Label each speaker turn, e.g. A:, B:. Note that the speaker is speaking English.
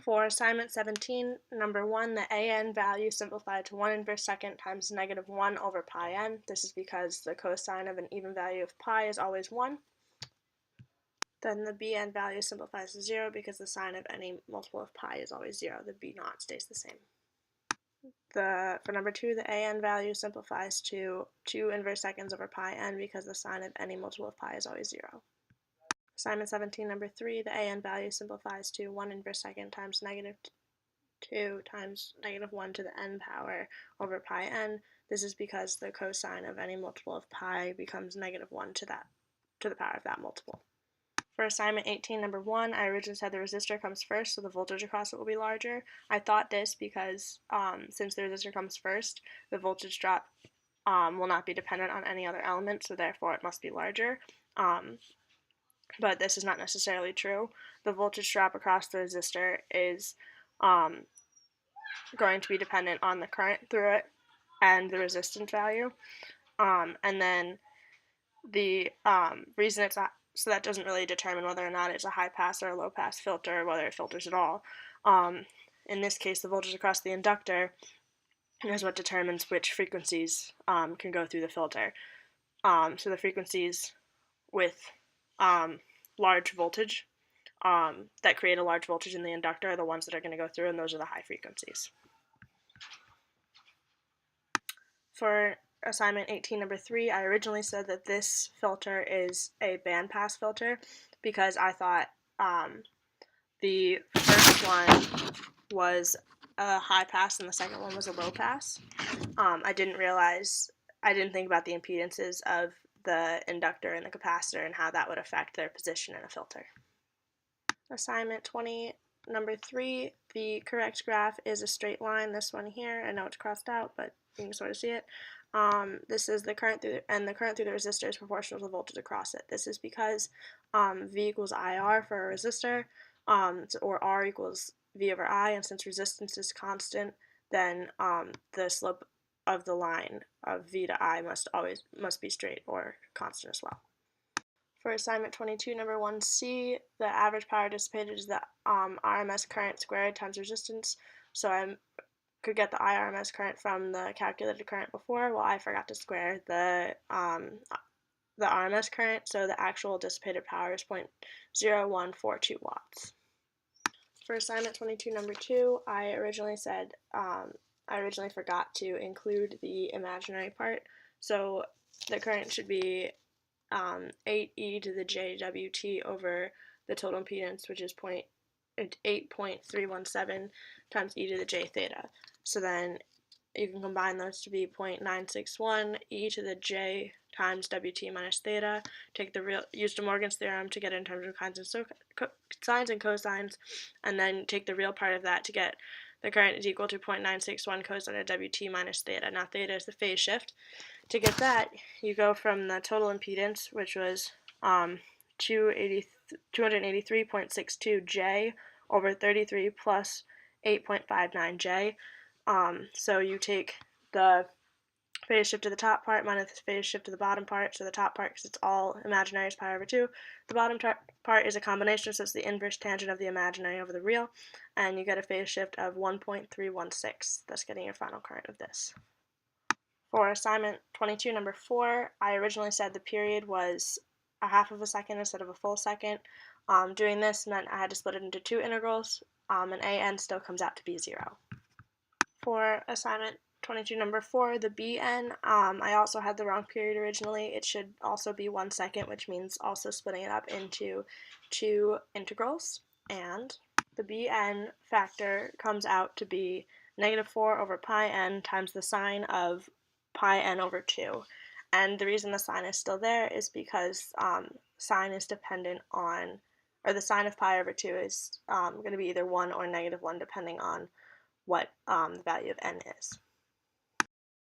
A: For assignment 17, number 1, the an value simplified to 1 inverse second times negative 1 over pi n. This is because the cosine of an even value of pi is always 1. Then the bn value simplifies to 0 because the sine of any multiple of pi is always 0. The b naught stays the same. For number 2, the an value simplifies to 2 inverse seconds over pi n because the sine of any multiple of pi is always 0. Assignment 17, number 3, the an value simplifies to 1 inverse second times negative 2 times negative 1 to the n power over pi n. This is because the cosine of any multiple of pi becomes negative 1 to the power of that multiple. For assignment 18, number 1, I originally said the resistor comes first, so the voltage across it will be larger. I thought this because since the resistor comes first, the voltage drop will not be dependent on any other element, so therefore it must be larger. But this is not necessarily true. The voltage drop across the resistor is going to be dependent on the current through it and the resistance value. And then the reason it's not, so that doesn't really determine whether or not it's a high pass or a low pass filter, or whether it filters at all. In this case, the voltage across the inductor is what determines which frequencies can go through the filter. So the frequencies with large voltage that create a large voltage in the inductor are the ones that are going to go through, and those are the high frequencies. For assignment 18, number 3, I originally said that this filter is a bandpass filter because I thought the first one was a high pass and the second one was a low pass. I didn't think about the impedances of the inductor and the capacitor and how that would affect their position in a filter. Assignment 20, number 3, the correct graph is a straight line, this one here. I know it's crossed out, but you can sort of see it. This is the current through the resistor is proportional to the voltage across it. This is because V equals IR for a resistor, or R equals V over I, and since resistance is constant, then the slope of the line of V to I must be straight or constant as well. For assignment 22, number 1C, the average power dissipated is the RMS current squared times resistance. So I could get the IRMS current from the calculated current before. Well, I forgot to square the RMS current, so the actual dissipated power is 0.0142 watts. For assignment 22, number 2, I originally forgot to include the imaginary part, so the current should be 8e to the jwt over the total impedance, which is 8.317 times e to the j theta. So then you can combine those to be 0.961 e to the j times wt minus theta. Use De Morgan's theorem to get it in terms of sines and cosines, and then take the real part of that to get the current is equal to 0.961 cosine of wt minus theta. Now theta is the phase shift. To get that, you go from the total impedance, which was 283.62 J over 33 plus 8.59 J. So you take the phase shift to the top part minus the phase shift to the bottom part. So the top part, because it's all imaginary, is pi over 2. The bottom part is a combination, so it's the inverse tangent of the imaginary over the real. And you get a phase shift of 1.316, thus getting your final current of this. For assignment 22, number 4, I originally said the period was a half of a second instead of a full second. Doing this meant I had to split it into 2 integrals, and an still comes out to be 0. For assignment 22, number 4, the bn, I also had the wrong period originally. It should also be 1 second, which means also splitting it up into 2 integrals. And the bn factor comes out to be negative 4 over pi n times the sine of pi n over 2. And the reason the sign is still there is because sine is dependent on, or the sine of pi over 2 is going to be either 1 or negative 1 depending on what the value of n is.